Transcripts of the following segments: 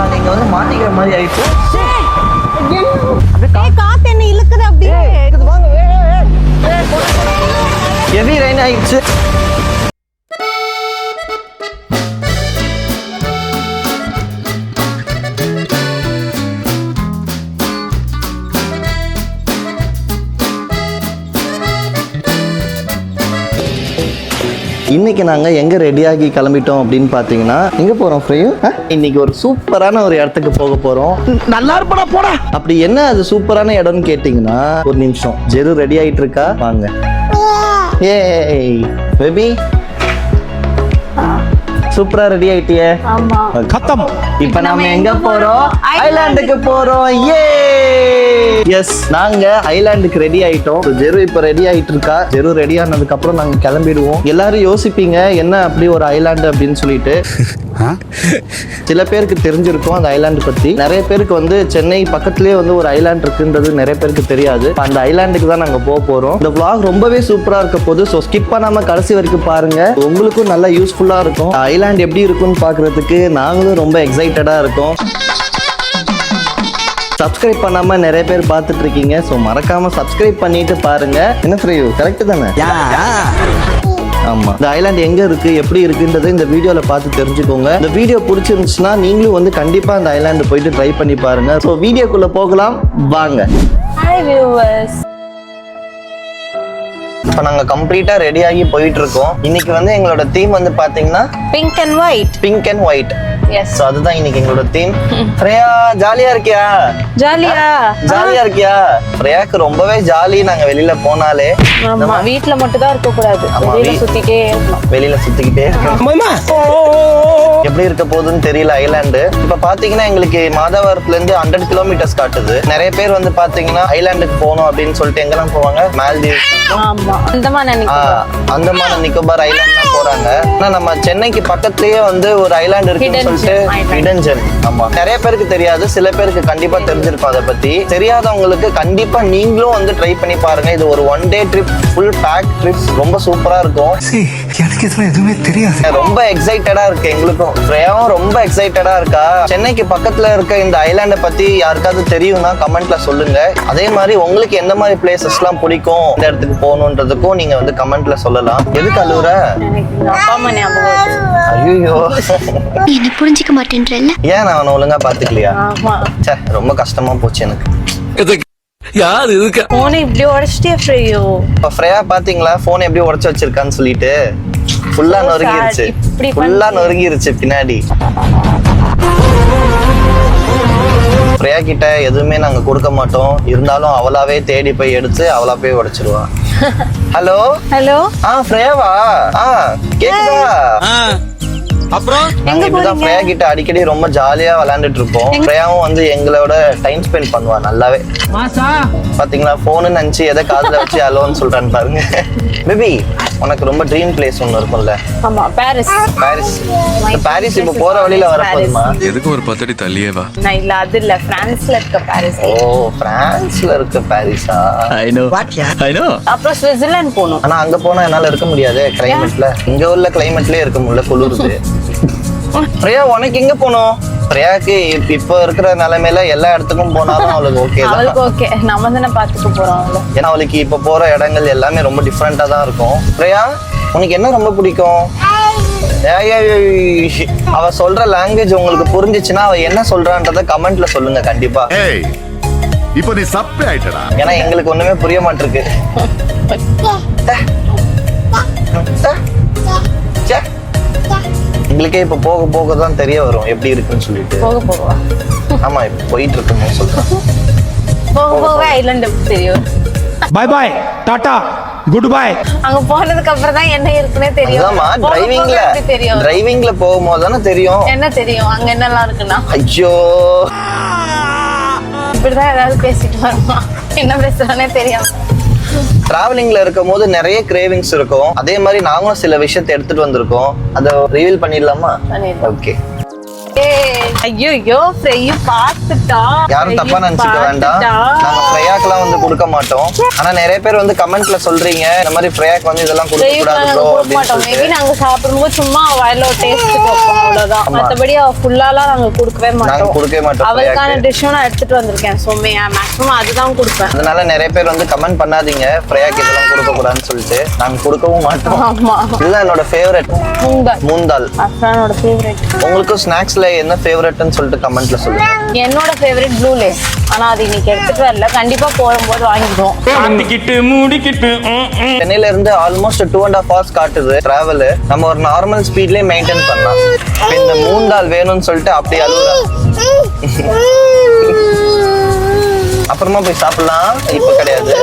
நாங்க இங்க வந்து மாட்டிக்கிற மாதிரி ஆயிடுச்சு. காத்து என்ன இழுக்குது அப்படியே. ஹெவி ரெயின் ஆயிடுச்சு. இன்னைக்கு நாங்கள் எங்கே ரெடியாகி கிளம்பிட்டோம் அப்படின்னு பார்த்தீங்கன்னா எங்கே போகிறோம் ஃப்ரீ? இன்னைக்கு ஒரு சூப்பரான ஒரு இடத்துக்கு போக போகிறோம். நல்லா இருப்படா போடா. அப்படி என்ன அது சூப்பரான இடம்னு கேட்டிங்கன்னா, ஒரு நிமிஷம், ஜெரு ரெடி ஆகிட்டு இருக்கா, வாங்க. ஏய் பேபி, சூப்பரா ரெடி ஆயிட்டியே. ஆமா. கத்தம். இப்போ நாம எங்க போறோம்? ஐலாண்டுக்கு போறோம். ஏ எஸ், நாங்க ஐலாண்டுக்கு ரெடி ஆயிட்டோம். ஜெரு இப்ப ரெடி ஆயிட்டு இருக்கா. ஜெரு ரெடி ஆனதுக்கு அப்புறம் நாங்க கிளம்பிடுவோம். எல்லாரும் யோசிப்பீங்க என்ன அப்படி ஒரு ஐலாண்டு அப்படின்னு சொல்லிட்டு. சில பேருக்கு தெரிஞ்சிருக்கும் அந்த ஐலாண்டு பத்தி. நிறைய பேருக்கு வந்து சென்னை பக்கத்துலயே வந்து ஒரு ஐலாண்ட் இருக்குன்றது நிறைய பேருக்கு தெரியாது. அந்த ஐலாண்டுக்கு தான் நாங்க போக போறோம். இந்த vlog ரொம்பவே சூப்பரா இருக்க போது. ஸோ ஸ்கிப் பண்ணாம கடைசி வரைக்கும் பாருங்க. உங்களுக்கும் நல்லா யூஸ்ஃபுல்லா இருக்கும். ஐலாண்ட் எப்படி இருக்கும்னு பாக்குறதுக்கு நாங்களும் ரொம்ப எக்ஸைட்டடா இருக்கோம். சப்ஸ்கிரைப் பண்ணாம நிறைய பேர் பார்த்துட்டு இருக்கீங்க. ஸோ மறக்காம சப்ஸ்கிரைப் பண்ணிட்டு பாருங்க. என்ன ஃப்ரீ கரெக்ட் தானே? ஆமா. இந்த ஐலாண்ட் எங்க இருக்கு, எப்படி இருக்குன்றதை இந்த வீடியோல பார்த்து தெரிஞ்சுக்கோங்க. இந்த வீடியோ பிடிச்சிருந்துச்சுன்னா நீங்களும் வந்து கண்டிப்பா இந்த ஐலாண்டு போயிட்டு ட்ரை பண்ணி பாருங்க. ஸோ வீடியோக்குள்ள போகலாம் வாங்க. Hi viewers. இப்போ நாங்க கம்ப்ளீட்டா ரெடி ஆகி போயிட்டு இருக்கோம். இன்னைக்கு வந்து எங்களோட தீம் வந்து பாத்தீங்கன்னா pink and white. Pink and white. Yes. So அதுதான் இன்னைக்கு எங்களோட தீம். ஃப்ரேயா ஜாலியா இருக்கியா? ஜாலியா இருக்கியா? ஃப்ரேயாக்கு ரொம்பவே ஜாலி. நாங்க வெளியில போனாலே ஆமா, வீட்ல மட்டும் தான் இருக்க கூடாது. வெளியில சுத்திட்டே இருக்கணும். வெளியில சுத்திக்கிட்டே இருக்கணும். எப்படி இருக்க போகுதுன்னு தெரியல ஐலாண்டு. இப்ப பாத்தீங்கன்னா எங்களுக்கு மாதவரத்துல இருந்து 100 கிலோமீட்டர்ஸ் காட்டுது. நிறைய பேர் வந்து பாத்தீங்கன்னா ஐலாண்டுக்கு போகணும் அப்படின்னு சொல்லிட்டு எங்கெல்லாம் போவாங்க? மால்தீவ்ஸ், ஆமா, அந்தமான நிக்கோபார் ஐலாண்ட் தான் போறாங்க. ஆனா நம்ம சென்னைக்கு பக்கத்துலயே வந்து ஒரு ஐலாண்ட் இருக்குன்னு சொல்லிட்டு ஹிடன் ஜெம். ஆமா, நிறைய பேருக்கு தெரியாது, சில பேருக்கு கண்டிப்பா தெரிஞ்சிருக்கும் அதை பத்தி. தெரியாதவங்களுக்கு கண்டிப்பா நீங்களும் வந்து ட்ரை பண்ணி பாருங்க. இது ஒரு 1 day trip, full pack trip. ரொம்ப சூப்பரா இருக்கும். எனக்கு இதெல்லாம் எதுவுமே தெரியாது. ரொம்ப எக்ஸைட்டடா இருக்கு எங்களுக்கும். ஃப்ரேயாவும் ரொம்ப எக்ஸைட்டடா இருக்கா. சென்னைக்கு பக்கத்துல இருக்க இந்த ஐலாண்டை பத்தி யாருக்காவது தெரியும்னா கமெண்ட்ல சொல்லுங்க. அதே மாதிரி உங்களுக்கு எந்த மாதிரி பிளேசஸ் எல்லாம் பிடிக்கும், இந்த இடத்துக்கு போகணுன்றதுக்கும் நீங்க வந்து கமெண்ட்ல சொல்லலாம். எதுக்கு அழுவுற? ஐயோ, என்ன புரிஞ்சிக்க மாட்டேன்றல்ல. ஏன் நான் அவனை ஒழுங்கா பாத்துக்கலையா? சே, ரொம்ப கஷ்டமா போச்சு எனக்கு. யார் இதுக்கு போனை இப்படி உடைச்சிட்டே ஃப்ரேயோ. இப்ப ஃப்ரேயா பாத்தீங்களா போன் எப்படி உடைச்சு வச்சிருக்கான்னு சொல்லிட்டு. ஃபுல்லா நொறுங்கிருச்சு, ஃபுல்லா நொறுங்கிருச்சு பின்னாடி. ஃப்ரேயா கிட்ட எதுவுமே நாங்க கொடுக்க மாட்டோம். இருந்தாலும் அவளாவே தேடி போய் எடுத்து அவளா போய் உடைச்சிருவா. Hello hello. ஃப்ரேயாவா? கேக்குதா? அப்புறம் நாங்க இப்படிதான் ஃப்ரேயா கிட்ட அடிக்கடி ரொம்ப ஜாலியா விளையாண்டுட்டு இருப்போம். ஃப்ரேயாவும் வந்து எங்களோட டைம் ஸ்பெண்ட் பண்ணுவா நல்லாவே. பாத்தீங்களா போனு நினைச்சு எதை காதுல வச்சு அலோன்னு சொல்றான்னு பாருங்க. பேபி, உனக்கு ரொம்ப ட்ரீம் பிளேஸ் ஒண்ணு இருக்கும்ல? ஆமா, பாரிஸ். பாரிஸ். பாரிஸ் இப்ப போற வழியில வரப்போகுமா? எதுக்கு ஒரு 10 அடி தள்ளியே வா. நான் இல்ல, அது இல்ல, பிரான்ஸ்ல இருக்க பாரிஸ். ஓ, பிரான்ஸ்ல இருக்க பாரிஸா? I know. அப்புறம் சுவிட்சர்லாந்து போகணும். ஆனா அங்க போனா என்னால இருக்க முடியாது கிளைமேட்ல. இங்க உள்ள கிளைமேட்லயே இருக்க முடியல, குளிருது. பிரியா, உனக்கு எங்க போகணும்? பிரியாக்கு இப்ப இருக்கிற நிலைமையில எல்லா இடத்துக்கும் போனாலும் அவளுக்கு ஓகே தான். அவளுக்கு ஓகே, நம்ம தானே பாத்துட்டு போறோம். ஏன்னா அவளுக்கு இப்ப போற இடங்கள் எல்லாமே ரொம்ப டிஃப்ரெண்டா தான் இருக்கும். பிரியா, உனக்கு என்ன ரொம்ப பிடிக்கும்? அவ சொல்ற லாங்குவேஜ் உங்களுக்கு புரிஞ்சிச்சுன்னா அவ என்ன சொல்றான்றத கமெண்ட்ல சொல்லுங்க கண்டிப்பா. இப்போ நீ சப்பே ஆயிட்டடா. ஏன்னா எங்களுக்கு ஒண்ணுமே புரிய மாட்டிருக்கு. எங்களுக்கே இப்ப போக போக தான் தெரிய வரும் எப்படி இருக்குன்னு சொல்லிட்டு. போகவா? ஆமா, இப்ப போயிட்டு இருக்கோம் சொல்றேன். போக ஐலாண்ட் தெரியும். Bye bye, tata, goodbye. அங்க போனதுக்கு அப்புறம் தான் என்ன இருக்குன்னே தெரியும். அதாம்மா, டிரைவிங்ல போகும்போது தானே தெரியும். என்ன தெரியும் அங்க என்னெல்லாம் இருக்குன்னா. ஐயோ, இப்படிதான் ஏதாவது பேசிட்டு வருமா, என்ன பேசுறானே தெரியாம. டிராவலிங்ல இருக்கும் போது நிறைய கிரேவிங்ஸ் இருக்கும். அதே மாதிரி நாங்களும் சில விஷயத்தை எடுத்துட்டு வந்திருக்கோம். அதை ரிவீல் பண்ணிடலாமா? ஓகே. ஐயோ ஃப்ரையும் பார்த்துட்டா. யாரும் தப்பா நினைச்சுக்க வேண்டாம். நாங்க ஃப்ரையாக்கெல்லாம் வந்து கொடுக்க மாட்டோம். ஆனா நிறைய பேர் வந்து கமெண்ட்ல சொல்றீங்க இந்த மாதிரி ஃப்ரையாக்கு வந்து இதெல்லாம் கொடுக்க கூடாது ப்ரோ கொடுக்க மாட்டோம். மேபி நாங்க சாப்பிடும்போது சும்மா வாயில ஒரு டேஸ்ட் வைப்போம், அவ்வளவுதான். மத்தபடி ஃபுல்லாலாம் நாங்க கொடுக்கவே நாங்க மாட்டோம். கொடுக்கவே மாட்டோம். அவளுக்கான டிஷ்ஷும் நான் எடுத்துட்டு வந்திருக்கேன். ஸோ மேக்ஸிமம் அதுதான் கொடுப்பேன். அதனால நிறைய பேர் வந்து கமெண்ட் பண்ணாதீங்க ஃப்ரையாக்கு இதெல்லாம் கொடுக்க கூடாதுன்னு சொல்லிட்டு. நாங்க கொடுக்கவும் மாட்டோம். ஆமா, இதுதான் என்னோட ஃபேவரட் மூந்தால். அஃப்ரானோட ஃபேவரட். உங்களுக்கு ஸ்நாக்ஸ்ல என்ன ஃபேவரட்னு சொல்லிட்டு கமெண்ட்ல சொல்லுங்க. என்னோட ஃபேவரட் ப்ளூ லேஸ். ஆனா அது இன்னைக்கு எடுத்துட்டு வரல, கண்டிப்பா போகும்போது வாங்கிடுவோம். சென்னையில இருந்து ஆல்மோஸ்ட் 2.5 hours காட்டுது டிராவல். நம்ம ஒரு நார்மல் ஸ்பீட்லயே மெயின்டைன் பண்ணலாம். இப்ப இந்த மூந்தால் வேணும்னு சொல்லிட்டு அப்படி அழுகுறா. அப்புறமா போய் சாப்பிடலாம், இப்ப கிடையாது.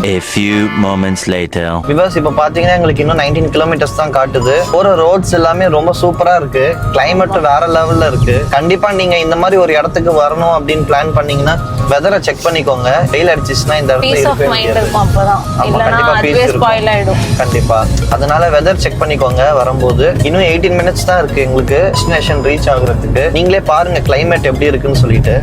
A few moments later. விவாஸ் இப்ப பாத்தீங்கன்னா எங்களுக்கு இன்னும் 19 kilometers தான் காட்டுது. போற ரோட்ஸ் எல்லாமே ரொம்ப சூப்பரா இருக்கு. கிளைமேட் வேற லெவல்ல இருக்கு. கண்டிப்பா நீங்க இந்த மாதிரி ஒரு இடத்துக்கு வரணும் அப்படின்னு பிளான் பண்ணீங்கன்னா வெதரை செக் பண்ணிக்கோங்க. வெயில் அடிச்சிச்சுன்னா இந்த பீஸ் ஆஃப் மைண்ட் இருக்கும் அப்பதான். இல்லனா அதுவே ஸ்பாயில் ஆயிடும். கண்டிப்பா. அதனால வெதர் செக் பண்ணிக்கோங்க வரும்போது. இன்னும் 18 minutes தான் இருக்கு எங்களுக்கு டெஸ்டினேஷன் ரீச் ஆகுறதுக்கு. நீங்களே பாருங்க கிளைமேட் எப்படி இருக்குன்னு சொல்லிட்டு.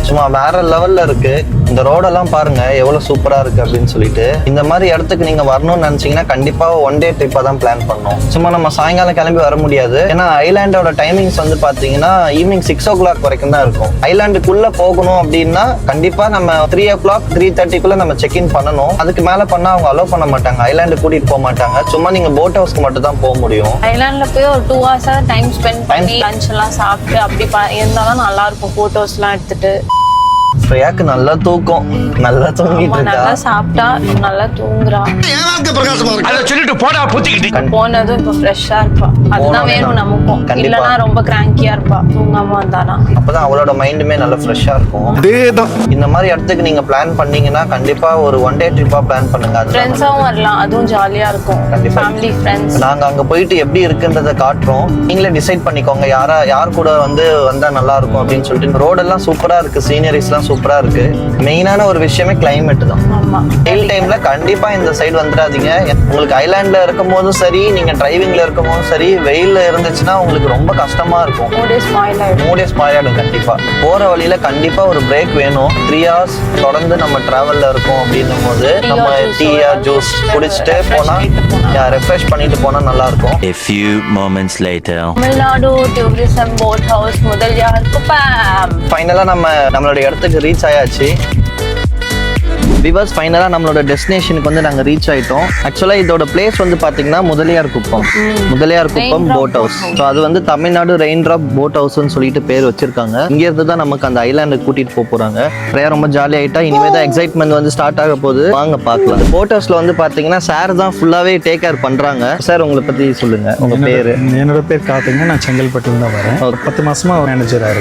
சும்மா வேற லெவல்ல இருக்கு. இந்த ரோடெல்லாம் பாருங்க எவ்வளவு சூப்பரா இருக்கு அப்படின்னு சொல்லிட்டு. இந்த மாதிரி இடத்துக்கு நீங்க வரணும்னு நினைச்சீங்கன்னா கண்டிப்பா ஒன் டே ட்ரிப்பா தான் பிளான் பண்ணணும். சும்மா நம்ம சாயங்காலம் கிளம்பி வர முடியாது. ஏன்னா ஐலாண்டோட டைமிங்ஸ் வந்து பாத்தீங்கன்னா ஈவினிங் 6 o'clock வரைக்கும் தான் இருக்கும். ஐலாண்டுக்குள்ள போகணும் அப்படின்னா கண்டிப்பா நம்ம 3 o'clock 3:30 நம்ம செக் இன் பண்ணணும். அதுக்கு மேல பண்ணா அவங்க அலோவ் பண்ண மாட்டாங்க. ஐலாண்டு கூட்டிட்டு போக மாட்டாங்க. சும்மா நீங்க போட் ஹவுஸ்க்கு மட்டும் தான் போக முடியும். ஐலாண்ட்ல போய் ஒரு 2 hours டைம் ஸ்பெண்ட் பண்ணி லஞ்ச் எல்லாம் சாப்பிட்டு அப்படி இருந்தாதான் நல்லா இருக்கும். போட்டோஸ் எல்லாம் எடுத்துட்டு. ஃப்ரையாக்கு நல்லா தூக்கம், நல்லா தூங்கிட்டு இருக்கா. நல்லா சாப்பிட்டா நல்லா தூங்குறா. சொல்லிட்டு போடா புத்திக்கிட்டு. போனதும் இப்ப ஃப்ரெஷ்ஷா இருப்பா. அதுதான் வேணும் நமக்கும். இல்லனா ரொம்ப கிராங்கியா இருப்பா தூங்காம வந்தானா. அப்பதான் அவளோட மைண்டுமே நல்லா ஃப்ரெஷ்ஷா இருக்கும். இந்த மாதிரி இடத்துக்கு நீங்க பிளான் பண்ணீங்கன்னா கண்டிப்பா ஒரு ஒன் டே ட்ரிப்பா பிளான் பண்ணுங்க. ஃப்ரெண்ட்ஸாவும் வரலாம், அதுவும் ஜாலியா இருக்கும். Family friends. நாங்க அங்க போயிட்டு எப்படி இருக்குன்றத காட்டுறோம். நீங்களே டிசைட் பண்ணிக்கோங்க யார் கூட வந்து வந்தா நல்லா இருக்கும் அப்படின்னு சொல்லிட்டு. ரோடெல்லாம் சூப்பரா இருக்கு, சீனரிஸ் எல்லாம் சூப்பரா இருக்கு. மெயினான ஒரு விஷயமே கிளைமேட் தான். ஆமா. வெயில் டைம்ல கண்டிப்பா இந்த சைடு வந்துடாதீங்க. உங்களுக்கு ஐலாண்ட்ல இருக்கும் போதும் சரி, நீங்க டிரைவிங்ல இருக்கும் போதும் சரி, வெயில்ல இருந்துச்சுன்னா உங்களுக்கு ரொம்ப கஷ்டமா இருக்கும். மூடே ஸ்பாயில் ஆயிடும். கண்டிப்பா போற வழியில கண்டிப்பா ஒரு பிரேக் வேணும். 3 hours தொடர்ந்து நம்ம டிராவல்ல இருக்கோம் அப்படின்னும் போது நம்ம டீ ஜூஸ் குடிச்சிட்டு போனா ரெஃப்ரெஷ் பண்ணிட்டு போனா நல்லா இருக்கும். A few moments later. Tamil Nadu tourism boat house முதல் யாருக்கு ஃபைனலா நம்மளோட இடத்துக்கு ரீச் ஆயாச்சு. விவர்ஸ் ஃபைனலாக நம்மளோட டெஸ்டினேஷனுக்கு வந்து நாங்கள் ரீச் ஆகிட்டோம். ஆக்சுவலாக இதோட பிளேஸ் வந்து பார்த்தீங்கன்னா முதலியார் குப்பம் போட் ஹவுஸ். ஸோ அது வந்து தமிழ்நாடு ரெயின் ட்ராப் போட் ஹவுஸ்ன்னு சொல்லிட்டு பேர் வச்சிருக்காங்க. இங்கேருந்து தான் நமக்கு அந்த ஐலாண்டுக்கு கூட்டிட்டு போக போறாங்க. ஃப்ரையா ரொம்ப ஜாலி ஆகிட்டா. இனிமேல் தான் எக்ஸைட்மெண்ட் வந்து ஸ்டார்ட் ஆக போகுது. வாங்க பார்க்கலாம். போட் ஹவுஸ்ல வந்து பார்த்தீங்கன்னா சார் தான் ஃபுல்லாகவே டேக் கேர் பண்ணுறாங்க. சார் உங்களை பற்றி சொல்லுங்க. உங்கள் பேர்? என்னோட பேர் கார்த்திங்க. நான் செங்கல்பட்டுல தான் வரேன். 10 மாசமா மேனேஜரா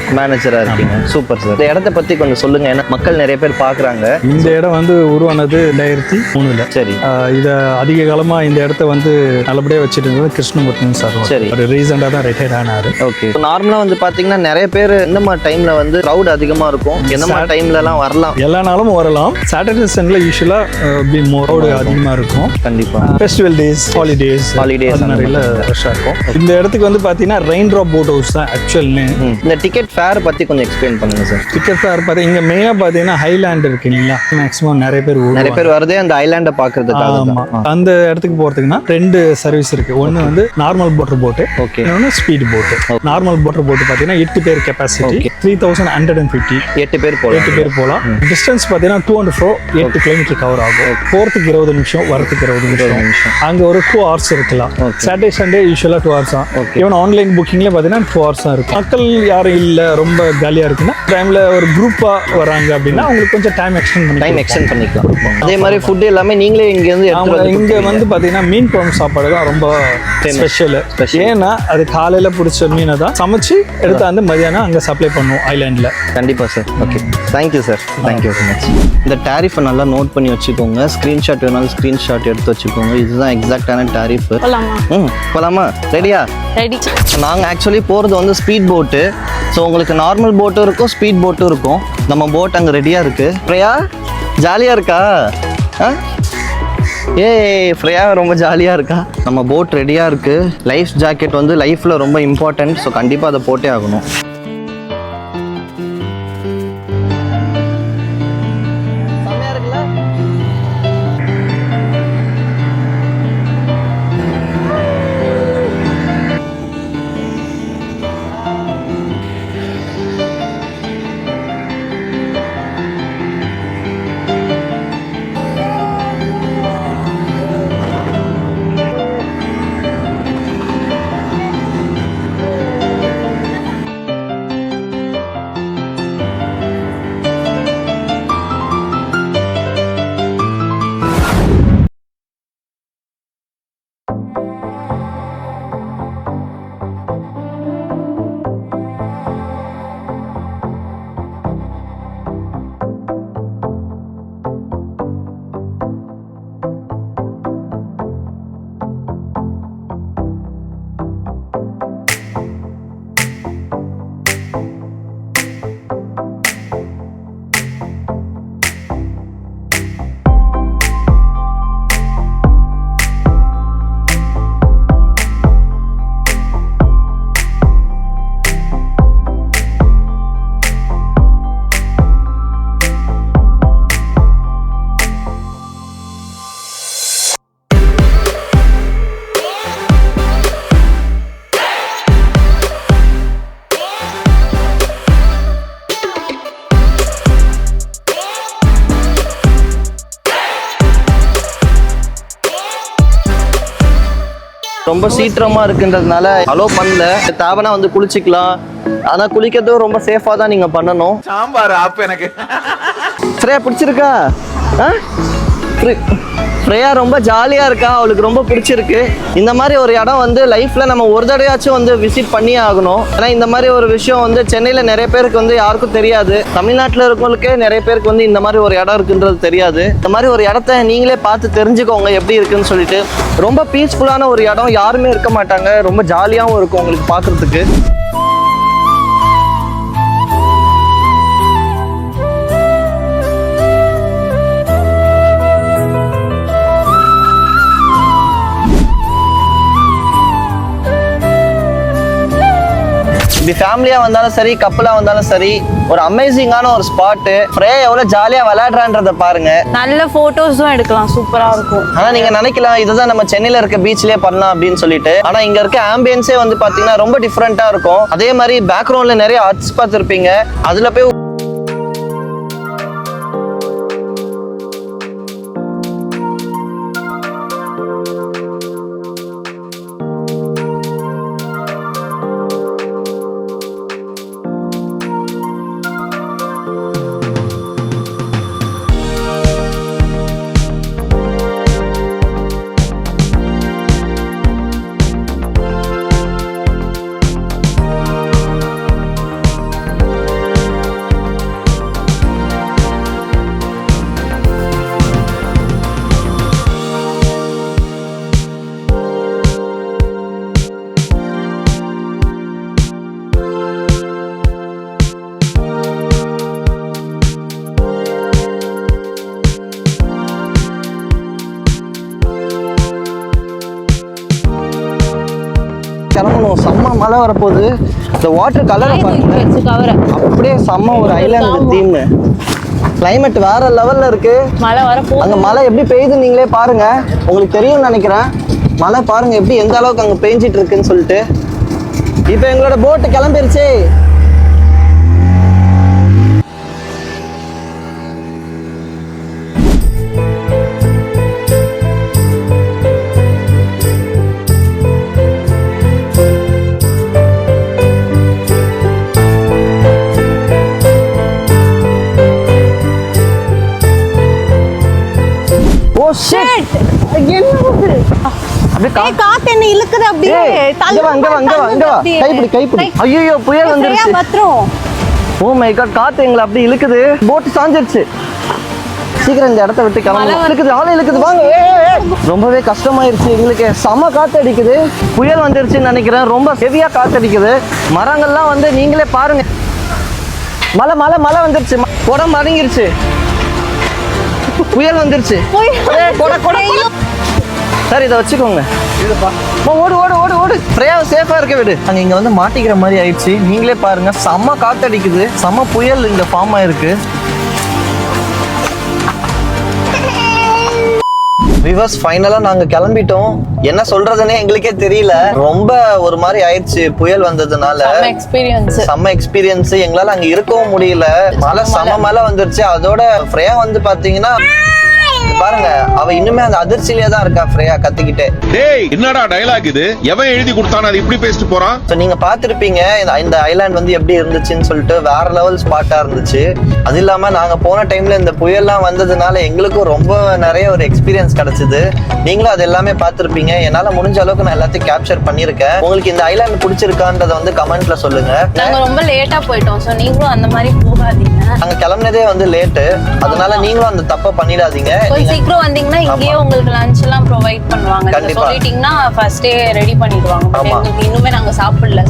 இருக்கீங்க. Super sir. இந்த இடத்த பற்றி கொஞ்சம் சொல்லுங்க. ஏன்னா மக்கள் நிறைய பேர் பார்க்குறாங்க. இந்த இடம் வந்து உருவானது 2003. சரி. இத அதிக காலமா இந்த இடத்த வந்து நல்லபடியா வச்சிட்டு இருந்தது கிருஷ்ணமூர்த்தி சார். சரி. ஒரு ரீசெண்டா தான் ரிட்டையர் ஆனாரு. ஓகே. நார்மலா வந்து பாத்தீங்கன்னா நிறைய பேர் இந்த மாதிரி டைம்ல வந்து கிரவுட் அதிகமா இருக்கும். எந்த மாதிரி டைம்ல எல்லாம் வரலாம்? எல்லா நாளும் வரலாம். சாட்டர்டே சண்டே யூசுவலா கிரவுட் அதிகமா இருக்கும். கண்டிப்பா. ஃபெஸ்டிவல் டேஸ், ஹாலிடேஸ் நிறைய ரஷ்ஷா இருக்கும். இந்த இடத்துக்கு வந்து பாத்தீங்கன்னா ரெயின் ட்ராப் போட் ஹவுஸ் தான் ஆக்சுவல் நேம். இந்த டிக்கெட் ஃபேர் பத்தி கொஞ்சம் எக்ஸ்பிளைன் பண்ணுங்க சார். டிக்கெட் ஃபேர் பாத்தீங்கன்னா இங்க மெயினா பாத்தீங்கன்னா ஹைலாண்ட் இருக்கு இல்லைங்களா? மேக்ஸிமம் நிறைய பேர் வரதே அந்த ஐலாண்ட பாக்குறதுக்காக. அந்த இடத்துக்கு போறதுக்குன்னா 2 சர்வீஸ் இருக்கு. ஒன்னு வந்து நார்மல் மோட்டர் போட், இன்னொன்னு speed boat. Normal motor boat பாத்தீங்கன்னா 8 பேர் கெபாசிட்டி, 3150. 8 பேர் போலாம். டிஸ்டன்ஸ் பாத்தீங்கன்னா 2 and 4 8 கிலோமீட்டர் கவர் ஆகும். போறதுக்கு 20 நிமிஷம், வரதுக்கு 20 நிமிஷம். அங்க ஒரு 2 hours இருக்கலாம். சாட்டர்டே சண்டே யூசுவலா 2 hours தான். ஈவன் ஆன்லைன் புக்கிங்ல பாத்தீங்கன்னா 2 hours தான் இருக்கும். மக்கள் யாரும் இல்ல, ரொம்ப காலியா இருக்குன்னா டைம்ல ஒரு குரூப்பா வராங்க அப்படின்னா அவங்களுக்கு கொஞ்சம் டைம் எக்ஸ்டெண்ட் பண்ணிக்கலாம். அதே மாதிரி ஃபுட் எல்லாமே நீங்களே இங்க இருந்து இங்க வந்து பாத்தீங்கன்னா மீன் குழம்பு சாப்பாடு தான் ரொம்ப ஸ்பெஷல். ஏன்னா அது காலையில பிடிச்ச மீனை தான் சமைச்சு எடுத்து வந்து மதியானம் அங்க சப்ளை பண்ணுவோம் ஐலாண்ட்ல. கண்டிப்பா sir. Okay, thank you sir. Thank you very much. இந்த டாரிஃபை நல்லா நோட் பண்ணி வச்சுக்கோங்க. ஸ்கிரீன்ஷாட் வேணாலும் ஸ்கிரீன்ஷாட் எடுத்து வச்சுக்கோங்க. இதுதான் எக்ஸாக்டான டாரிஃப். போலாமா? ரெடியா? ரெடி. நாங்கள் ஆக்சுவலி போகிறது வந்து ஸ்பீட் போட்டு. ஸோ உங்களுக்கு நார்மல் போட்டும் இருக்கும், ஸ்பீட் போட்டும் இருக்கும். நம்ம போட் அங்கே ரெடியாக இருக்குது. பிரியா ஜாலியாக இருக்கா? ஏய் ஃப்ரேயா ரொம்ப ஜாலியா இருக்கா. நம்ம போட் ரெடியா இருக்கு. லைஃப் ஜாக்கெட் வந்து லைஃப்ல ரொம்ப இம்பார்ட்டன்ட். ஸோ கண்டிப்பா அதை போட்டே ஆகணும். ரொம்ப சீக்கிரமா இருக்குன்றதுனால அலோ பண்ணல. தேவைன்னா வந்து குளிச்சுக்கலாம். ஆனா குளிக்கிறதும் ரொம்ப சேஃபா தான் நீங்க பண்ணணும். சாம்பார் ஆப் எனக்கு ஃப்ரேயா பிடிச்சிருக்கா? ஃப்ரேயா ரொம்ப ஜாலியா இருக்கா. அவளுக்கு ரொம்ப பிடிச்சிருக்கு. இந்த மாதிரி ஒரு இடம் வந்து லைஃப்ல நம்ம ஒரு தடவையாச்சும் வந்து விசிட் பண்ணியே ஆகணும். ஏன்னா இந்த மாதிரி ஒரு விஷயம் வந்து சென்னையில நிறைய பேருக்கு வந்து யாருக்கும் தெரியாது. தமிழ்நாட்டில் இருக்கவங்களுக்கே நிறைய பேருக்கு வந்து இந்த மாதிரி ஒரு இடம் இருக்குன்றது தெரியாது. இந்த மாதிரி ஒரு இடத்த நீங்களே பார்த்து தெரிஞ்சுக்கோங்க எப்படி இருக்குன்னு சொல்லிட்டு. ரொம்ப பீஸ்ஃபுல்லான ஒரு இடம். யாருமே இருக்க மாட்டாங்க. ரொம்ப ஜாலியாகவும் இருக்கும் உங்களுக்கு பார்க்கறதுக்கு. இப்படி ஃபேமிலியா வந்தாலும் சரி, கப்பலா வந்தாலும் சரி, ஒரு அமேசிங்கான ஒரு ஸ்பாட். ஃப்ரேயா எவ்வளவு ஜாலியா விளையாடுறான்றத பாருங்க. நல்ல போட்டோஸும் எடுக்கலாம். சூப்பரா இருக்கும். ஆனா நீங்க நினைக்கலாம் இதுதான் நம்ம சென்னையில இருக்க பீச்லயே பண்ணலாம் அப்படின்னு சொல்லிட்டு. ஆனா இங்க இருக்க ஆம்பியன்ஸே வந்து பாத்தீங்கன்னா ரொம்ப டிஃப்ரெண்டா இருக்கும். அதே மாதிரி பேக்ரவுண்ட்ல நிறைய ஆர்ட்ஸ் பார்த்துருப்பீங்க. அதுல போய் கிளம்பணும். செம்ம மழை வரப்போகுது. இந்த வாட்டர் கலரை பாருங்க. கவர அப்படியே செம்ம ஒரு ஐலாண்டு தீம். கிளைமேட் வேற லெவல்ல இருக்கு. மழை வரப்போ அங்க மழை எப்படி பெய்யுது நீங்களே பாருங்க. உங்களுக்கு தெரியும்னு நினைக்கிறேன். மழை பாருங்க எப்படி எந்த அளவுக்கு அங்க பெஞ்சிட்டு இருக்குன்னு சொல்லிட்டு. இப்போ எங்களோட போட்டு கிளம்பிருச்சு. Oh shit. அப்படியே காத்து என்ன இழுக்குது அப்படியே. கைப்பிடி. ஐயோ புயல் வந்துருச்சு. பத்ரம். ஓ மை காட், காத்து எங்களை அப்படி இழுக்குது. போட் சாஞ்சிருச்சு. சீக்கிரம் இந்த இடத்த விட்டு கிளம்பணும். இழுக்குது, ஆளை இழுக்குது. வாங்க. ரொம்பவே கஷ்டமாயிருச்சு எங்களுக்கு. செம காத்து அடிக்குது. புயல் வந்துருச்சுன்னு நினைக்கிறேன். ரொம்ப ஹெவியா காத்து அடிக்குது. மரங்கள்லாம் வந்து நீங்களே பாருங்க. மழை வந்துருச்சு. குடம் மடங்கிருச்சு. புயல் வந்துருச்சு. சார் இதை வச்சுக்கோங்க. ஓடு ஓடு ஓடு ஓடு. ஃப்ரேயா சேஃபா இருக்க விடு. நாங்க இங்க வந்து மாட்டிக்கிற மாதிரி ஆயிடுச்சு. நீங்களே பாருங்க, செம்ம காத்தடிக்குது, செம்ம புயல் இங்க ஃபார்ம் ஆயிருக்கு. விவர்ஸ், ஃபைனலா நாங்க கிளம்பிட்டோம். என்ன சொல்றதுன்னே எங்களுக்கே தெரியல. ரொம்ப ஒரு மாதிரி ஆயிடுச்சு புயல் வந்ததுனால. செம்ம எக்ஸ்பீரியன்ஸ். எங்களால அங்க இருக்கவும் முடியல. மழை செம்ம மழை வந்துருச்சு. அதோட ஃப்ரேயா வந்து பாத்தீங்கன்னா பாருங்க, அவ இன்னுமே அந்த அதிர்ச்சியிலே தான் இருக்கா. ஃப்ரேயா கத்திக்கிட்டே, டேய் என்னடா டயலாக் இது? எவன் எழுதி கொடுத்தானே அது இப்படி பேசிட்டு போறான்? ஸோ நீங்க பாத்திருப்பீங்க இந்த ஐலாண்ட் வந்து எப்படி இருந்துச்சுன்னு சொல்லிட்டு. வேற லெவல் ஸ்பாட்டா இருந்துச்சு. அது இல்லாம நாங்க போன டைம்ல இந்த புயல்லாம் வந்ததுனால எங்களுக்கும் ரொம்ப நிறைய ஒரு எக்ஸ்பீரியன்ஸ் கிடைச்சது. நீங்களும் அது எல்லாமே பார்த்திருப்பீங்க. என்னால முடிஞ்ச அளவுக்கு நான் எல்லாத்தையும் கேப்சர் பண்ணிருக்கேன். உங்களுக்கு இந்த ஐலாண்ட் பிடிச்சிருக்கான்றத வந்து கமெண்ட்ல சொல்லுங்க. நாங்க ரொம்ப லேட்டா போயிட்டோம். சோ நீங்களும் அந்த மாதிரி போகாதீங்க. நாங்க கிளம்பினதே வந்து லேட்டு. அதனால நீங்களும் அந்த தப்பை பண்ணிடாதீங்க. சீக்கிரம் வந்தீங்கன்னா இங்கேயே உங்களுக்கு லஞ்ச் எல்லாம் ப்ரொவைட் பண்ணுவாங்க. நீங்க சொல்லிட்டீங்கன்னா ஃபர்ஸ்டே ரெடி பண்ணிடுவாங்க. எங்களுக்கு இன்னுமே நாங்க சாப்பிடல.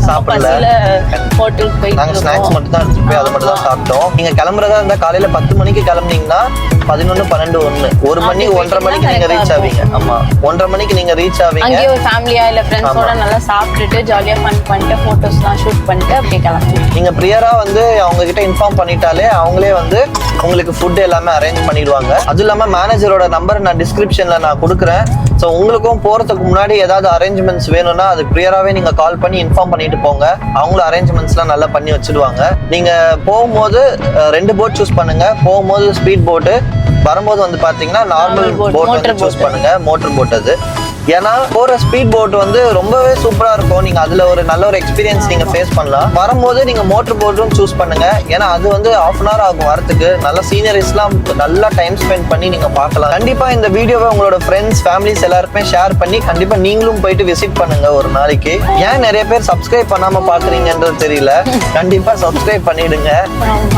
ஹோட்டலுக்கு போய் நாங்க ஸ்நாக்ஸ் மட்டும் தான் எடுத்துட்டு போய் அதை மட்டும் தான் சாப்பிட்டோம். நீங்க கிளம்புறதா இருந்தா காலையில 10 மணிக்கு கிளம்புனீங்கன்னா 11, 12, 1 1 மணி 1:30 மணிக்கு நீங்க ரீச் ஆவீங்க. ஆமா, 1:30 மணிக்கு நீங்க ரீச் ஆவீங்க. அங்கே ஒரு ஃபேமிலியா இல்ல ஃப்ரெண்ட்ஸோட நல்லா சாப்பிட்டுட்டு ஜாலியா ஃபன் பண்ணிட்டு போட்டோஸ்லாம் ஷூட் பண்ணிட்டு அப்படியே கிளம்புவோம். நீங்க பிரியரா வந்து அவங்க கிட்ட இன்ஃபார்ம் பண்ணிட்டாலே அவங்களே வந்து உங்களுக்கு ஃபுட் எல்லாமே அரேஞ்ச் பண்ணிடுவாங்க. அது இல்லாம மேனேஜரோட நம்பர் நான் டிஸ்கிரிப்ஷன்ல நான் கொடுக்குறேன். ஸோ உங்களுக்கும் போறதுக்கு முன்னாடி ஏதாவது அரேஞ்ச்மெண்ட்ஸ் வேணும்னா அது பிரியராகவே நீங்க கால் பண்ணி இன்ஃபார்ம் பண்ணிட்டு போங்க. அவங்களும் அரேஞ்ச்மெண்ட்ஸ்லாம் நல்லா பண்ணி வச்சிடுவாங்க. நீங்க போகும்போது 2 போட் சூஸ் பண்ணுங்க. போகும்போது ஸ்பீட் போட்டு, வரும்போது வந்து பாத்தீங்கன்னா நார்மல் போட் வந்து சூஸ் பண்ணுங்க. மோட்டர் போட் அது. ஏன்னா போற ஸ்பீட் போட் வந்து ரொம்பவே சூப்பரா இருக்கும். நீங்க அதுல ஒரு நல்ல ஒரு எக்ஸ்பீரியன்ஸ் நீங்க ஃபேஸ் பண்ணலாம். வரும்போது நீங்க மோட்டர் போட்டும் சூஸ் பண்ணுங்க. ஏன்னா அது வந்து 1/2 hour ஆகும் வரதுக்கு. நல்ல சீனரிஸ்லாம் நல்லா டைம் ஸ்பெண்ட் பண்ணி நீங்க பார்க்கலாம். கண்டிப்பா இந்த வீடியோவை உங்களோட ஃப்ரெண்ட்ஸ், ஃபேமிலிஸ் எல்லாருக்குமே ஷேர் பண்ணி கண்டிப்பா நீங்களும் போயிட்டு விசிட் பண்ணுங்க ஒரு நாளைக்கு. ஏன் நிறைய பேர் சப்ஸ்கிரைப் பண்ணாம பாக்குறீங்கன்றது தெரியல. கண்டிப்பா சப்ஸ்கிரைப் பண்ணிடுங்க.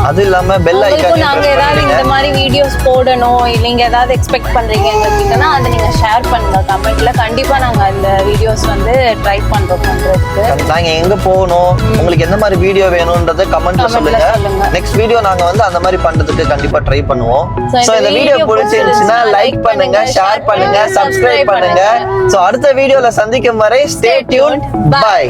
அது இல்லாம பெல் ஐகான் நாங்க ஏதாவது இந்த மாதிரி வீடியோஸ் போடணும், நீங்க ஏதாவது எக்ஸ்பெக்ட் பண்றீங்க எங்ககிட்டனா அதை நீங்க ஷேர் பண்ணுங்க கமெண்ட்ல. கண்டிப்பா நாங்க அந்த வீடியோஸ் வந்து ட்ரை பண்றோம் பண்றதுக்கு. நாங்க எங்க போகணும், உங்களுக்கு எந்த மாதிரி வீடியோ வேணும்ன்றத கமெண்ட்ல சொல்லுங்க. நெக்ஸ்ட் வீடியோ நாங்க வந்து அந்த மாதிரி பண்றதுக்கு கண்டிப்பா ட்ரை பண்ணுவோம். சோ இந்த வீடியோ பிடிச்சிருந்துச்சுன்னா லைக் பண்ணுங்க, ஷேர் பண்ணுங்க, சப்ஸ்கிரைப் பண்ணுங்க. சோ அடுத்த வீடியோல சந்திக்கும் வரை ஸ்டே டியூன்ட். பை.